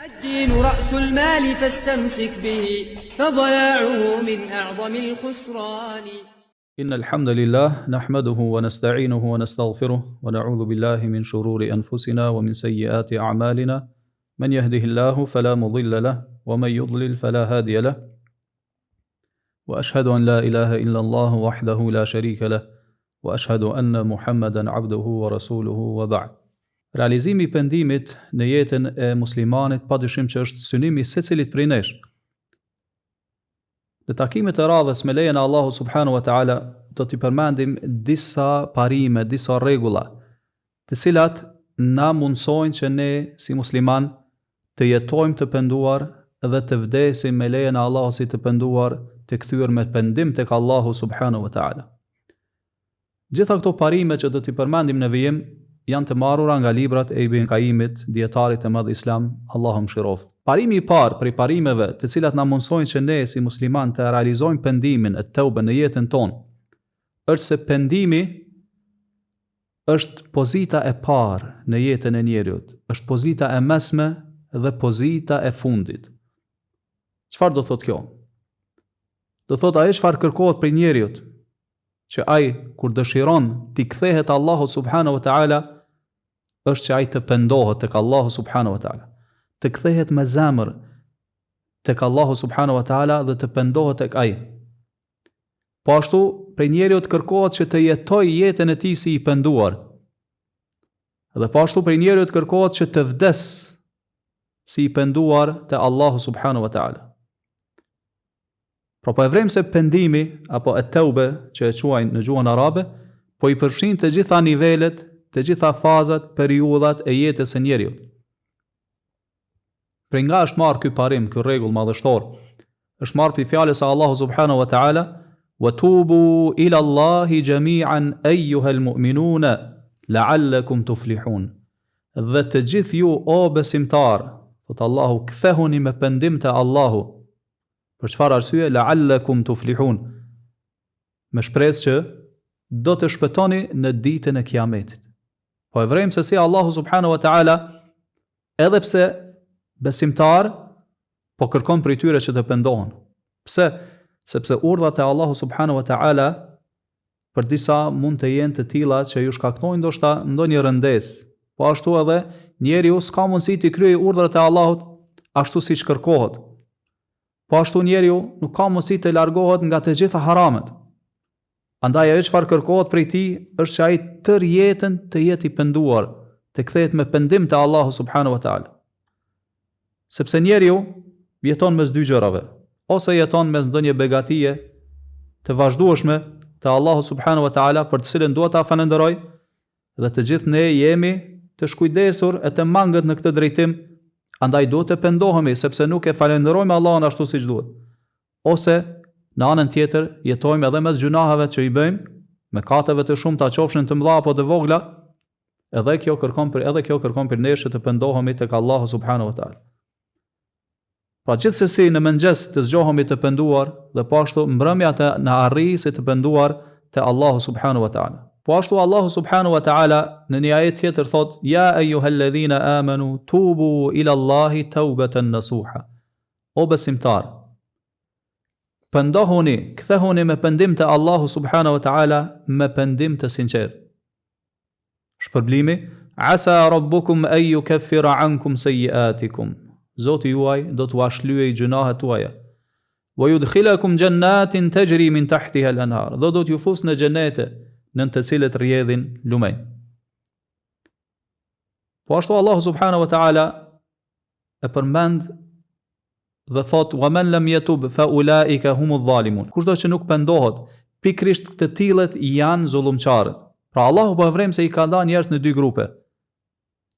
الدين رأس المال فاستمسك به فضياعه من أعظم الخسران. إن الحمد لله نحمده ونستعينه ونستغفره ونعوذ بالله من شرور أنفسنا ومن سيئات أعمالنا من يهده الله فلا مضل له ومن يضلل فلا هادي له وأشهد أن لا إله إلا الله وحده لا شريك له وأشهد أن محمدا عبده ورسوله وبعد. Realizimi I pendimit në jetën e muslimanit padyshim që është synimi I secilit prej nesh. Në takimet e radhës me lejen e Allahut subhanahu wa taala do t'i përmendim disa parime, disa rregulla, të cilat na mundsojnë që ne si musliman të jetojmë të penduar dhe të vdesim me lejen e Allahut si të penduar, të kthyer me pendim tek Allahu subhanahu wa taala. Gjitha këto parime që do t'i përmendim në vijim janë të marrura nga librat e Ibn Qayyimit, dietarit të madh Islam, Allahu mëshiroft. Parimi I parë prej parimeve të cilat na mundsojnë që ne si musliman të realizojmë pendimin e tëubën në jetën tonë, është se pendimi është pozita e parë në jetën e njeriut, është pozita e mesme dhe pozita e fundit. Çfarë do thotë kjo? Do thotë ajo çfarë kërkohet prej njeriut, që ai kur dëshiron t'i kthehet Allahu subhanahu wa taala, është që ai të pendohet tek Allahu subhanahu wa taala, të kthehet me zemër tek Allahu subhanahu wa taala dhe të pendohet tek ai. Po ashtu prej njeriut kërkohet që të jetojë jetën e tij si I penduar. Dhe po ashtu prej njeriut kërkohet që të vdes si I penduar te Allahu subhanahu wa taala. Pra po e vrem se pendimi, apo e teube që e quajnë në gjuhën arabe, po I përfshin të gjitha nivelet, të gjitha fazat, periudhat e jetës së njeriut. Për nga është marrë ky parim, ky rregull madhështor, është marrë për fjalës së Allahu subhanahu wa taala, wa tubu ila Allahi jami'an ayyuhal mu'minuna la'allakum tuflihun. Dhe të gjithë ju o besimtar, thot Allahu, kthehuni me pendim te Allahu. Për çfarë arsye? La'allakum tuflihun. Me shpresë që do të shpëtoni në ditën e Kiametit. Po e vrem se si Allahu subhanahu wa taala, edhe pse besimtar, po kërkon prej tyre që të pendohen. Pse? Sepse urdhat e Allahu subhanahu wa taala për disa mund të jenë të tilla që ju shkaktojnë ndoshta ndonjë rëndesë. Po ashtu edhe njeriu s'ka mundësi të kryejë urdhrat e Allahut ashtu siç kërkohet. Po ashtu njeriu nuk ka mundësi të largohet nga të gjitha haramet. Andaj ajo çfarë kërkohet prej tij është që ai tër jetën të jetë I penduar, të kthehet me pendim te Allahu subhanahu wa taala. Sepse njeriu jeton mes dy gjërave, ose jeton mes ndonjë begatie të vazhdueshme te Allahu subhanahu wa taala për të cilën duhet ta falenderoj, dhe të gjithë ne jemi të shkujdesur e të mangët në këtë drejtim, andaj duhet të pendohemi sepse nuk e falenderojmë Allahun ashtu siç duhet. Ose në anën tjetër jetojmë edhe mes gjunaheve që I bëjmë, mëkateve të shumta qofshin të mëdha apo të vogla, edhe kjo kërkon për ne që të pendohemi tek Allahu subhanahu wa taala. Pra gjithsesi në mëngjes të zgjohemi të penduar dhe po ashtu mbrëmja të na arrijë si të penduar te Allahu subhanahu wa taala. Po ashtu Allahu subhanahu wa taala në një ajet tjetër thot: Ya ayyuhalladhina amanu tubu ila Allahi tawbatan nasuha. O besimtar, pendohuni, kthehuni me pendim te Allahu subhanahu wa taala, me pendim të sinqert. Shpërblimi: Asa rabbukum an yukaffira ankum sayyi'atikum. Zoti juaj do t'u ashlyej gjunahet tuaja. Wa yudkhilakum jannatin tajri min tahtiha al-anhar. Do t'ju fus në xhenete në të cilët rrjedhin lumenj. Po ashtu Allahu subhanahu wa taala e përmend dhe thot: "Wa man lam yatub fa ulaika humudh zalimun." Kushdo që nuk pendohet, pikrisht të tillët janë zullumçarët. Pra Allahu po vrem se I ka dhënë njerëz në dy grupe.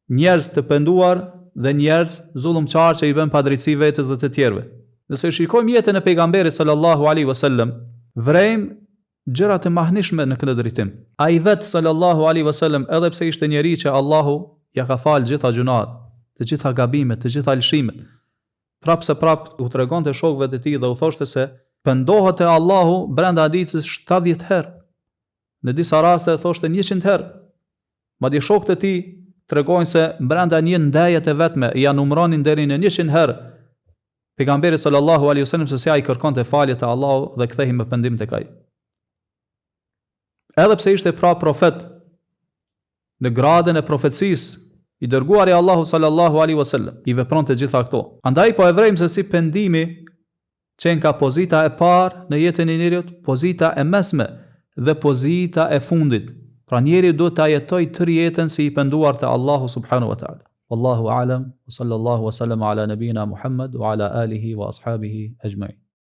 Njerëz të penduar dhe njerëz zullumçar që I bën padrejtësi vetes dhe të tjerëve. Nëse shikojmë jetën e pejgamberit sallallahu alaihi wasallam, vrem gjëra të mahnishme në këtë drejtim. Ai vet sallallahu alaihi wasallam, edhe pse ishte njeri që Allahu ja ka falë gjitha gjunat, të gjitha gabimet, të gjitha lëshimet, prap u tregonte shokëve të tij dhe u thoshte se pendohet te Allahu brenda ditës 70 herë. Në disa raste thoshte 100 herë. Madje shokët e tij tregojnë se brenda një ndaje të vetme ja numëronin deri në 100 herë pejgamberi sallallahu alaihi wasallam se si ai kërkonte falje te Allahu dhe kthehej me pendim tek ai. Edhe pse ishte pra profet në gradën e profecisë, i dërguari Allahu sallallahu alaihi wasallam i vepronte gjitha këto. Andaj po e vrejmë se si pendimi qenë ka pozita e parë në jetën e njeriut, pozita e mesme dhe pozita e fundit. Pra njeriu duhet ta jetojë tërë jetën si i penduar te Allahu subhanahu wa taala. Wallahu a'lam wa sallallahu wa sallama ala nabina Muhammad wa ala alihi wa ashabihi ajma'in.